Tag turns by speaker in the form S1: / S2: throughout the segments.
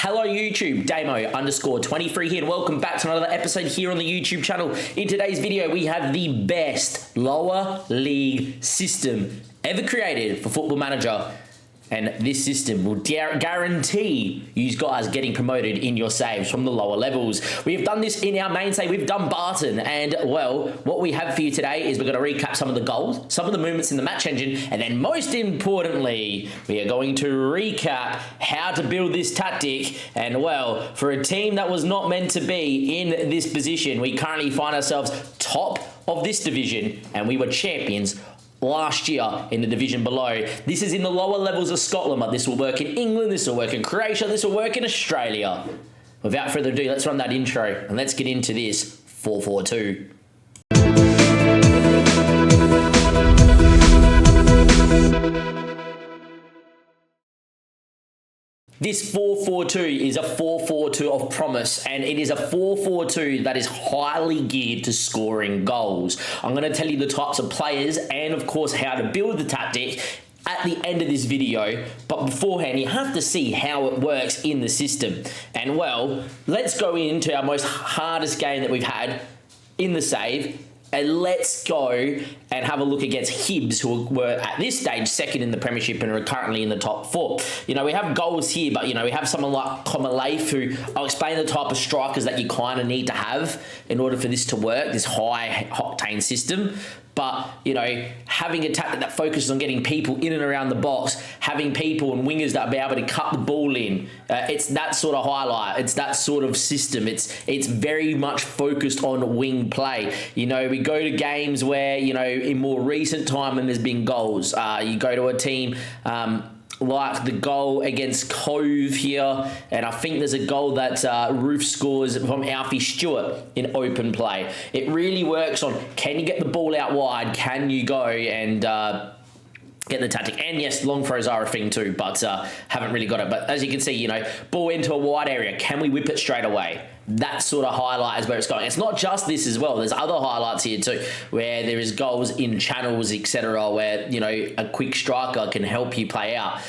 S1: Hello YouTube, Damo_23 here and welcome back to another episode here on the YouTube channel. In today's video we have the best lower league system ever created for Football Manager. And this system will guarantee you guys getting promoted in your saves from the lower levels. We have done this in our main save. We've done Barton. And, well, what we have for you today is we're going to recap some of the goals, some of the movements in the match engine, and then most importantly, we are going to recap how to build this tactic. And, well, for a team that was not meant to be in this position, we currently find ourselves top of this division, and we were champions last year in the division below. This is in the lower levels of Scotland, but this will work in England, this will work in Croatia, this will work in Australia. Without further ado, let's run that intro and let's get into this 4-4-2. This 4-4-2 is a 4-4-2 of promise, and it is a 4-4-2 that is highly geared to scoring goals. I'm going to tell you the types of players and, of course, how to build the tactic at the end of this video, but beforehand, you have to see how it works in the system. And, well, let's go into our most hardest game that we've had in the save. And let's go and have a look against Hibs, who were at this stage second in the Premiership and are currently in the top four. You know, we have goals here, but, you know, we have someone like Komaleif, who I'll explain the type of strikers that you kind of need to have in order for this to work, this high-octane system. But, you know, having a tactic that focuses on getting people in and around the box, having people and wingers that will be able to cut the ball in, it's that sort of highlight. It's that sort of system. It's very much focused on wing play. You know, we go to games where, you know, in more recent time when there's been goals, you go to a team like the goal against Cove here, and I think there's a goal that Roof scores from Alfie Stewart in open play. It really works on, can you get the ball out wide? Can you go and get the tactic? And yes, long throws are a thing too, but haven't really got it. But as you can see, you know, ball into a wide area. Can we whip it straight away? That sort of highlight is where it's going. It's not just this as well. There's other highlights here too, where there is goals in channels, etc., where, you know, a quick striker can help you play out.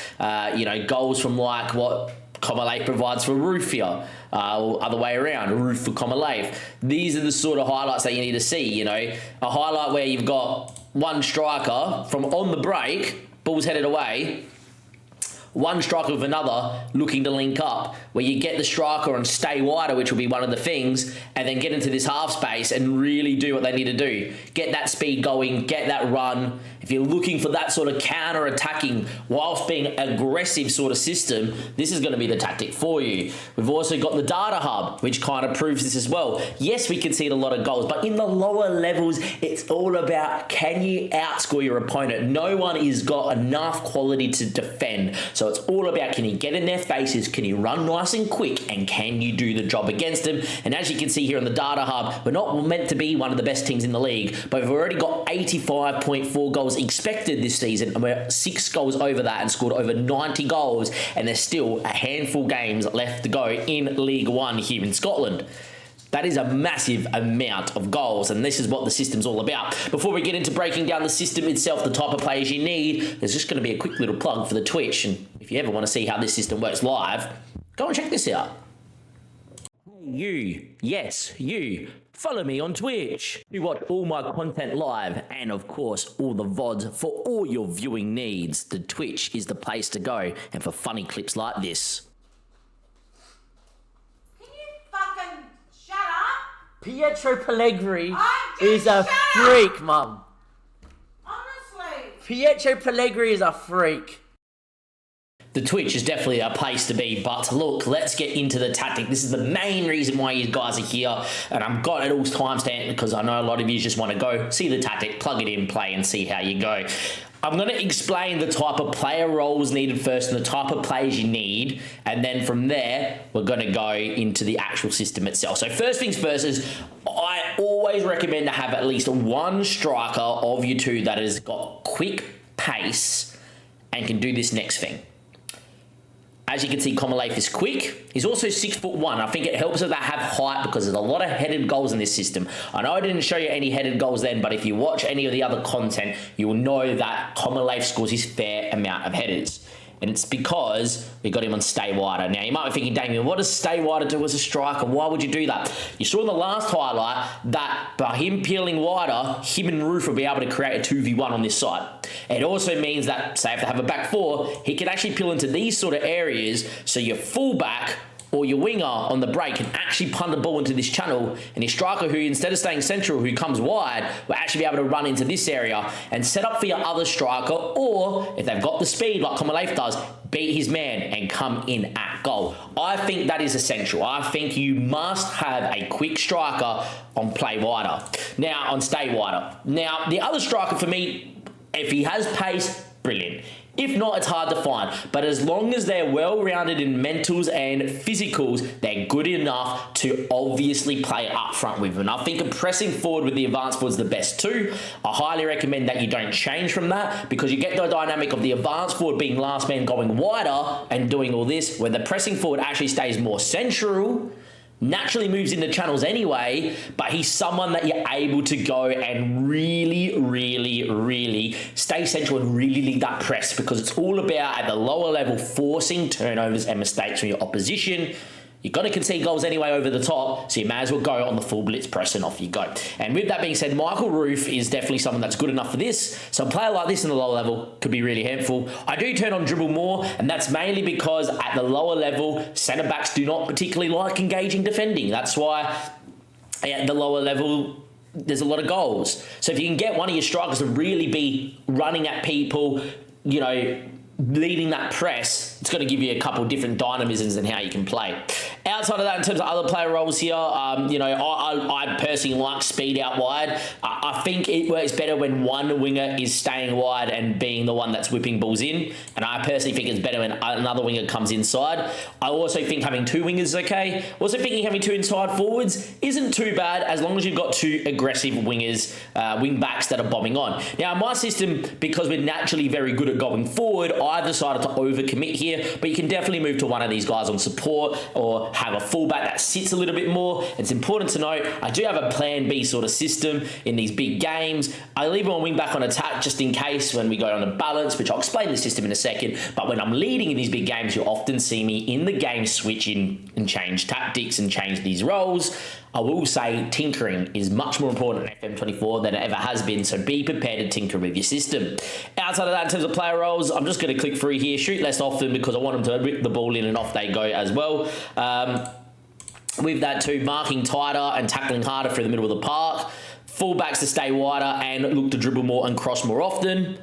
S1: You know, goals from like what Komaleif provides for Roof here, or other way around, Roof for Komaleif. These are the sort of highlights that you need to see, you know. A highlight where you've got one striker from on the break, ball's headed away, one striker with another looking to link up, where you get the striker and stay wider, which will be one of the things, and then get into this half space and really do what they need to do. Get that speed going, get that run. If you're looking for that sort of counter-attacking whilst being aggressive sort of system, this is going to be the tactic for you. We've also got the data hub, which kind of proves this as well. Yes, we concede a lot of goals, but in the lower levels, it's all about, can you outscore your opponent? No one has got enough quality to defend. So it's all about, can you get in their faces, can you run nice and quick, and can you do the job against them? And as you can see here on the data hub, we're not meant to be one of the best teams in the league, but we've already got 85.4 goals expected this season, and we're 6 goals over that and scored over 90 goals, and there's still a handful of games left to go in League One here in Scotland. That is a massive amount of goals, and this is what the system's all about. Before we get into breaking down the system itself, the type of players you need, there's just going to be a quick little plug for the Twitch, and if you ever want to see how this system works live, go and check this out. Hey you, yes, you, follow me on Twitch. You watch all my content live, and of course, all the VODs for all your viewing needs. The Twitch is the place to go, and for funny clips like this. Pietro Pellegrini is a freak, Mum.
S2: Honestly.
S1: Pietro Pellegrini is a freak. The Twitch is definitely a place to be, but look, let's get into the tactic. This is the main reason why you guys are here, and I've got it all timestamped because I know a lot of you just want to go see the tactic, plug it in, play, and see how you go. I'm going to explain the type of player roles needed first and the type of players you need, and then from there, we're going to go into the actual system itself. So first things first is, I always recommend to have at least one striker of you two that has got quick pace and can do this next thing. As you can see, Komaleif is quick. He's also 6'1". I think it helps that they have height because there's a lot of headed goals in this system. I know I didn't show you any headed goals then, but if you watch any of the other content, you will know that Komaleif scores his fair amount of headers. and it's because we got him on stay wider. Now, you might be thinking, Damien, what does stay wider do as a striker? Why would you do that? You saw in the last highlight that by him peeling wider, him and Roof will be able to create a 2v1 on this side. It also means that, say if they have a back four, he can actually peel into these sort of areas, so your fullback or your winger on the break can actually punt the ball into this channel, and your striker, who instead of staying central, who comes wide, will actually be able to run into this area and set up for your other striker, or if they've got the speed like Comalafe does, beat his man and come in at goal. I think that is essential. I think you must have a quick striker on play wider. Now, on stay wider. Now, the other striker for me, if he has pace, brilliant. If not, it's hard to find. But as long as they're well-rounded in mentals and physicals, they're good enough to obviously play up front with. And I think a pressing forward with the advanced forward is the best too. I highly recommend that you don't change from that, because you get the dynamic of the advanced forward being last man going wider and doing all this, when the pressing forward actually stays more central, naturally moves into channels anyway, but he's someone that you're able to go and really stay central and really lead that press, because it's all about at the lower level forcing turnovers and mistakes from your opposition. You're going to concede goals anyway over the top, so you may as well go on the full blitz press and off you go. And with that being said, Michael Roof is definitely someone that's good enough for this. So a player like this in the lower level could be really helpful. I do turn on dribble more, and that's mainly because at the lower level, centre-backs do not particularly like engaging defending. That's why at the lower level, there's a lot of goals. So if you can get one of your strikers to really be running at people, you know, leading that press, it's going to give you a couple different dynamisms in how you can play. Outside of that, in terms of other player roles here, you know, I personally like speed out wide. I think it works better when one winger is staying wide and being the one that's whipping balls in. And I personally think it's better when another winger comes inside. I also think having two wingers is okay. Also thinking having two inside forwards isn't too bad, as long as you've got two aggressive wingers, wing backs that are bombing on. Now, in my system, because we're naturally very good at going forward, I've decided to overcommit here, but you can definitely move to one of these guys on support or have a fullback that sits a little bit more. It's important to note, I do have a plan B sort of system in these big games. I leave one wing back on attack just in case when we go on a balance, which I'll explain the system in a second. But when I'm leading in these big games, you'll often see me in the game switch in and change tactics and change these roles. I will say tinkering is much more important in FM24 than it ever has been, so be prepared to tinker with your system. Outside of that, in terms of player roles, I'm just going to click through here, shoot less often because I want them to rip the ball in and off they go as well. With that too, marking tighter and tackling harder through the middle of the park. Fullbacks to stay wider and look to dribble more and cross more often.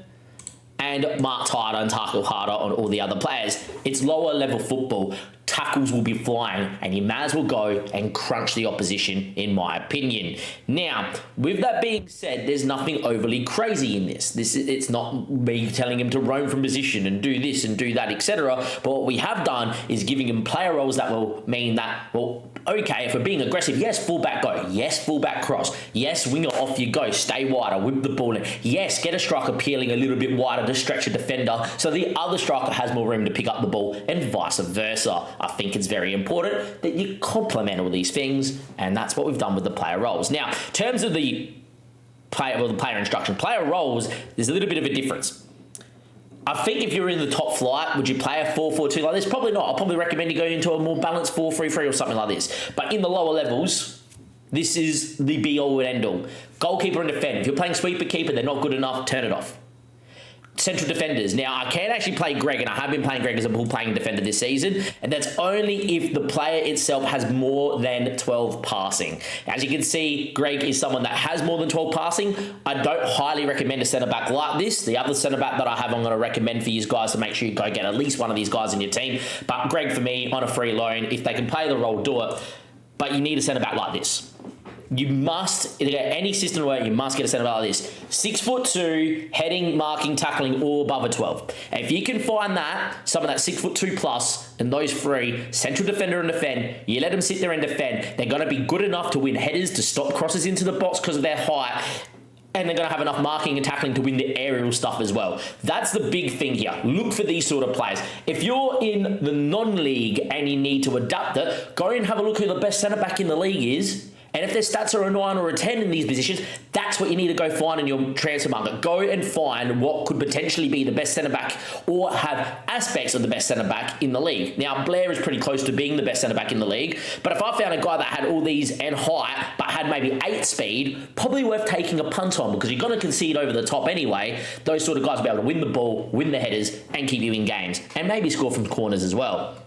S1: And mark tighter and tackle harder on all the other players. It's lower level football. Tackles will be flying, and you may as well go and crunch the opposition, in my opinion. Now, with that being said, there's nothing overly crazy in this. It's not me telling him to roam from position and do this and do that, etc. But what we have done is giving him player roles that will mean that, well, okay, if we're being aggressive, yes, fullback go. Yes, fullback cross. Yes, winger off you go. Stay wider, whip the ball in. Yes, get a striker peeling a little bit wider to stretch a defender so the other striker has more room to pick up the ball, and vice versa. I think it's very important that you complement all these things, and that's what we've done with the player roles. Now, in terms of the player instruction, player roles, there's a little bit of a difference. I think if you're in the top flight, would you play a 4-4-2 like this? Probably not. I'll probably recommend you go into a more balanced 4-3-3 or something like this. But in the lower levels, this is the be-all and end-all. Goalkeeper and defend. If you're playing sweeper keeper, they're not good enough, turn it off. Central defenders. Now, I can actually play Greg, and I have been playing Greg as a ball-playing defender this season, and that's only if the player itself has more than 12 passing. As you can see, Greg is someone that has more than 12 passing. I don't highly recommend a centre-back like this. The other centre-back that I have, I'm going to recommend for you guys to make sure you go get at least one of these guys in your team. But Greg, for me, on a free loan, if they can play the role, do it. But you need a centre-back like this. You must, to get any system to work, you must get a centre back like this. 6'2", heading, marking, tackling, all above a 12. And if you can find that, someone that's 6'2" plus, and those three, central defender and defend, you let them sit there and defend, they're going to be good enough to win headers, to stop crosses into the box because of their height, and they're going to have enough marking and tackling to win the aerial stuff as well. That's the big thing here. Look for these sort of players. If you're in the non-league and you need to adapt it, go and have a look who the best centre-back in the league is, And if their stats are a 9 or a 10 in these positions, that's what you need to go find in your transfer market. Go and find what could potentially be the best centre-back or have aspects of the best centre-back in the league. Now, Blair is pretty close to being the best centre-back in the league, but if I found a guy that had all these and height, but had maybe 8 speed, probably worth taking a punt on, because you're going to concede over the top anyway. Those sort of guys will be able to win the ball, win the headers, and keep you in games, and maybe score from corners as well.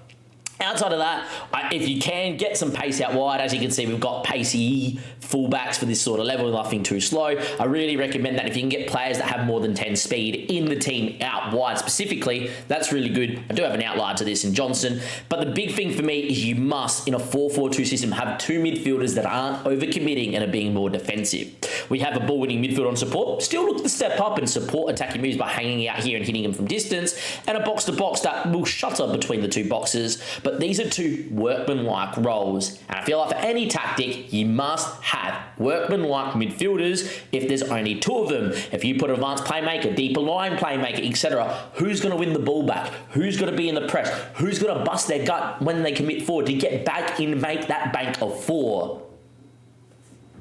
S1: Outside of that, if you can, get some pace out wide. As you can see, we've got pacey fullbacks for this sort of level, nothing too slow. I really recommend that if you can get players that have more than 10 speed in the team out wide specifically, that's really good. I do have an outlier to this in Johnson, but the big thing for me is you must, in a 4-4-2 system, have 2 midfielders that aren't overcommitting and are being more defensive. We have a ball-winning midfielder on support, still look to step up and support attacking moves by hanging out here and hitting them from distance, and a box-to-box that will shutter between the 2 boxes. But these are 2 workmanlike roles. And I feel like for any tactic, you must have workmanlike midfielders if there's only 2 of them. If you put an advanced playmaker, deeper line playmaker, etc., who's going to win the ball back? Who's going to be in the press? Who's going to bust their gut when they commit forward to get back in and make that bank of 4?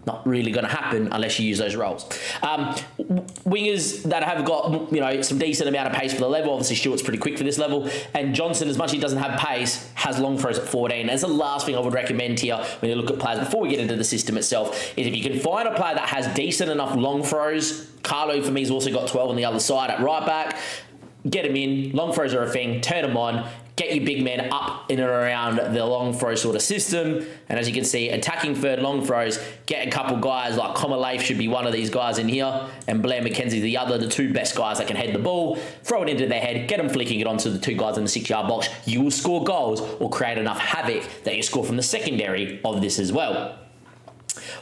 S1: Not really going to happen unless you use those roles. Wingers that have got, some decent amount of pace for the level. Obviously, Stewart's pretty quick for this level. And Johnson, as much as he doesn't have pace, has long throws at 14. That's the last thing I would recommend here when you look at players before we get into the system itself, is if you can find a player that has decent enough long throws. Carlo, for me, has also got 12 on the other side at right back. Get him in. Long throws are a thing. Turn them on. Get your big men up in and around the long throw sort of system. And as you can see, attacking third long throws, get a couple guys like Comalafe should be one of these guys in here, and Blair McKenzie the other, the 2 best guys that can head the ball, throw it into their head, get them flicking it onto the 2 guys in the 6-yard box. You will score goals or create enough havoc that you score from the secondary of this as well.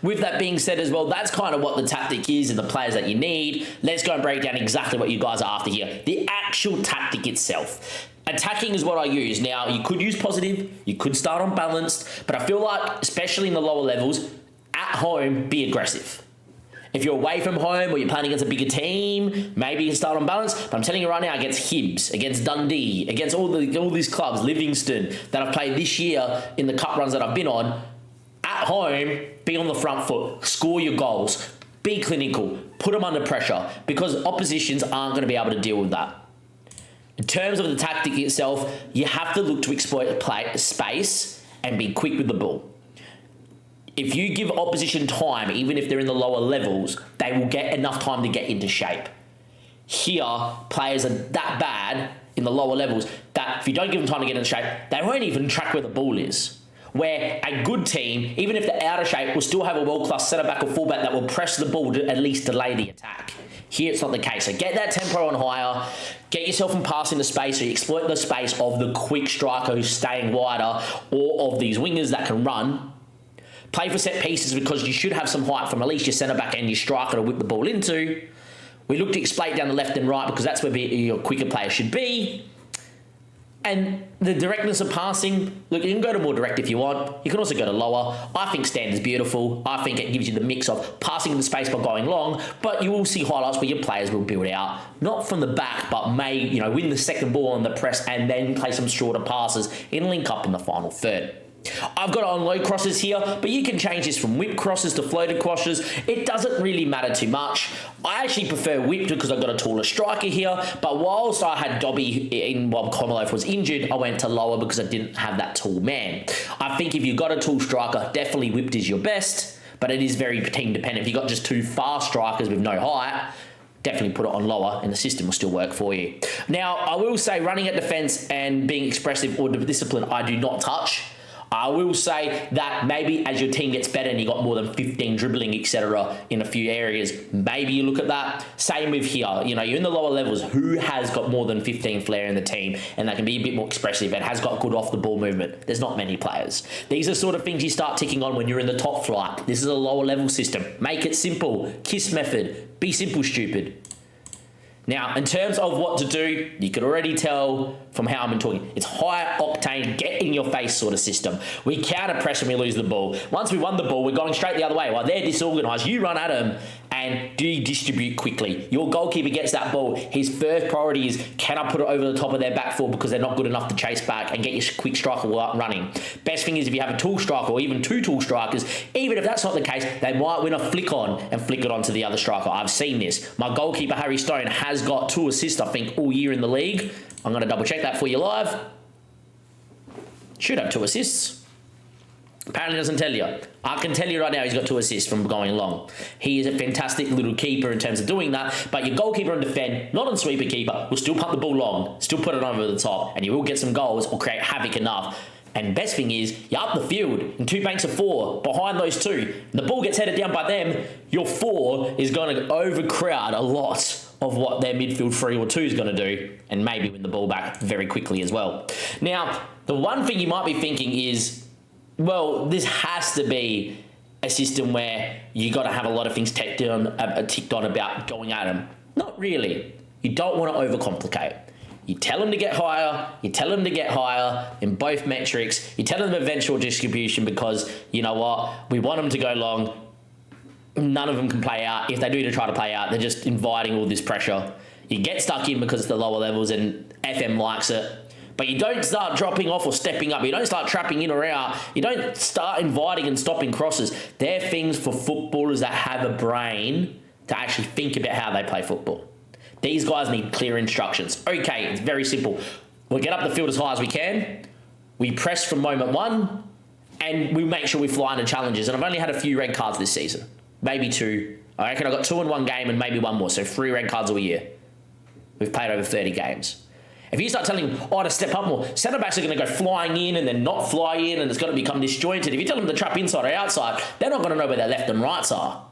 S1: With that being said as well, that's kind of what the tactic is and the players that you need. Let's go and break down exactly what you guys are after here. The actual tactic itself. Attacking is what I use. Now, you could use positive, you could start on balanced, but I feel like, especially in the lower levels, at home, be aggressive. If you're away from home or you're playing against a bigger team, maybe you can start on balance. But I'm telling you right now, against Hibs, against Dundee, against all these clubs, Livingston, that I've played this year in the cup runs that I've been on, at home, be on the front foot, score your goals, be clinical, put them under pressure, because oppositions aren't going to be able to deal with that. In terms of the tactic itself, you have to look to exploit space and be quick with the ball. If you give opposition time, even if they're in the lower levels, they will get enough time to get into shape. Here, players are that bad in the lower levels that if you don't give them time to get into shape, they won't even track where the ball is. Where a good team, even if they're out of shape, will still have a world-class centre-back or full-back that will press the ball to at least delay the attack. Here, it's not the case. So get that tempo on higher, get yourself from passing the space, so you exploit the space of the quick striker who's staying wider, or of these wingers that can run. Play for set pieces, because you should have some height from at least your centre-back and your striker to whip the ball into. We look to exploit down the left and right, because that's where your quicker player should be. And the directness of passing, look, you can go to more direct if you want. You can also go to lower. I think standard's beautiful. I think it gives you the mix of passing in the space by going long, but you will see highlights where your players will build out, not from the back, but may, win the second ball on the press and then play some shorter passes and link up in the final third. I've got it on low crosses here, but you can change this from whip crosses to floated crosses. It doesn't really matter too much. I actually prefer whipped because I've got a taller striker here, but whilst I had Dobby while Comalof was injured, I went to lower because I didn't have that tall man. I think if you've got a tall striker, definitely whipped is your best, but it is very team dependent. If you've got just 2 fast strikers with no height, definitely put it on lower and the system will still work for you. Now, I will say running at defence and being expressive or disciplined, I do not touch. I will say that maybe as your team gets better and you got more than 15 dribbling, etc. in a few areas, maybe you look at that. Same with here. You're in the lower levels. Who has got more than 15 flair in the team and that can be a bit more expressive and has got good off-the-ball movement? There's not many players. These are sort of things you start ticking on when you're in the top flight. This is a lower level system. Make it simple. KISS method. Be simple, stupid. Now, in terms of what to do, you can already tell from how I've been talking. It's high octane, get in your face sort of system. We counter press when we lose the ball. Once we won the ball, we're going straight the other way. While they're disorganised, you run at them and do you distribute quickly? Your goalkeeper gets that ball. His first priority is, can I put it over the top of their back four because they're not good enough to chase back and get your quick striker up and running. Best thing is if you have a tall striker or even two tall strikers, even if that's not the case, they might win a flick on and flick it onto the other striker. I've seen this. My goalkeeper, Harry Stone, has got 2 assists, I think, all year in the league. I'm going to double check that for you live. Should have 2 assists. Apparently doesn't tell you. I can tell you right now he's got 2 assists from going long. He is a fantastic little keeper in terms of doing that, but your goalkeeper and defend, not on sweeper keeper, will still pump the ball long, still put it over the top, and you will get some goals or create havoc enough. And best thing is, you're up the field in 2 banks of 4 behind those 2. The ball gets headed down by them, your 4 is going to overcrowd a lot of what their midfield 3 or 2 is going to do, and maybe win the ball back very quickly as well. Now, the one thing you might be thinking is, well, this has to be a system where you got to have a lot of things ticked on about going at them. Not really. You don't want to overcomplicate. You tell them to get higher. You tell them to get higher in both metrics. You tell them eventual distribution because, you know what, we want them to go long. None of them can play out. If they do to try to play out, they're just inviting all this pressure. You get stuck in because it's the lower levels and FM likes it. But you don't start dropping off or stepping up. You don't start trapping in or out. You don't start inviting and stopping crosses. They're things for footballers that have a brain to actually think about how they play football. These guys need clear instructions. Okay, it's very simple. We get up the field as high as we can. We press from moment 1. And we make sure we fly into challenges. And I've only had a few red cards this season. Maybe 2. I reckon I got 2 in one game and maybe 1 more. So 3 red cards all year. We've played over 30 games. If you start telling them, to step up more, centre-backs are going to go flying in and then not fly in and it's going to become disjointed. If you tell them to trap inside or outside, they're not going to know where their left and rights are.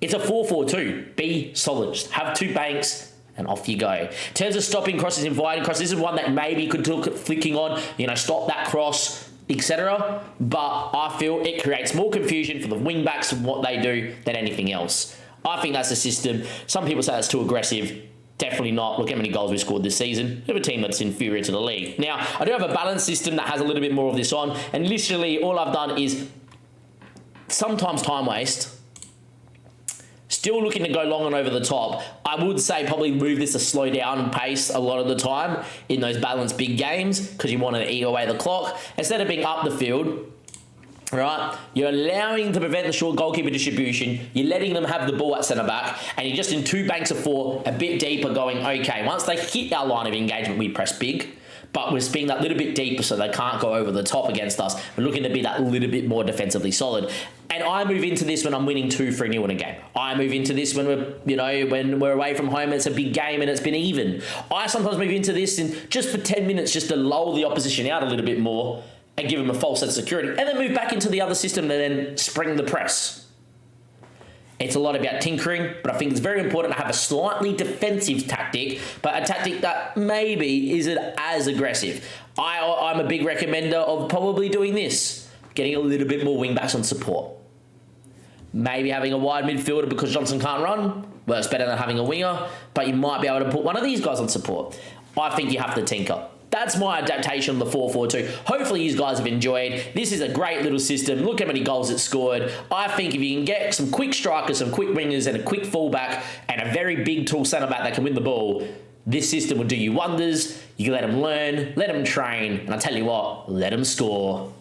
S1: It's a 4-4-2. Be solid. Just have 2 banks and off you go. In terms of stopping crosses, inviting crosses, this is one that maybe could look at flicking on, stop that cross, etc. But I feel it creates more confusion for the wing-backs and what they do than anything else. I think that's the system. Some people say it's too aggressive. Definitely not. Look how many goals we scored this season. We have a team that's inferior to the league. Now, I do have a balanced system that has a little bit more of this on, and literally all I've done is sometimes time waste, still looking to go long and over the top. I would say probably move this to slow down pace a lot of the time in those balanced big games because you want to eat away the clock. Instead of being up the field, right, you're allowing to prevent the short goalkeeper distribution, you're letting them have the ball at centre-back, and you're just in 2 banks of 4, a bit deeper going, okay, once they hit our line of engagement, we press big, but we're being that little bit deeper so they can't go over the top against us. We're looking to be that little bit more defensively solid. And I move into this when I'm winning 2-3-0 in a game. I move into this when when we're away from home, it's a big game and it's been even. I sometimes move into this in just for 10 minutes just to lull the opposition out a little bit more and give them a false sense of security, and then move back into the other system and then spring the press. It's a lot about tinkering, but I think it's very important to have a slightly defensive tactic, but a tactic that maybe isn't as aggressive. I'm a big recommender of probably doing this, getting a little bit more wing-backs on support. Maybe having a wide midfielder because Johnson can't run. Well, it's better than having a winger, but you might be able to put one of these guys on support. I think you have to tinker. That's my adaptation of the 4-4-2. Hopefully you guys have enjoyed. This is a great little system. Look how many goals it scored. I think if you can get some quick strikers, some quick wingers, and a quick fullback, and a very big tall centre-back that can win the ball, this system will do you wonders. You can let them learn, let them train, and I tell you what, let them score.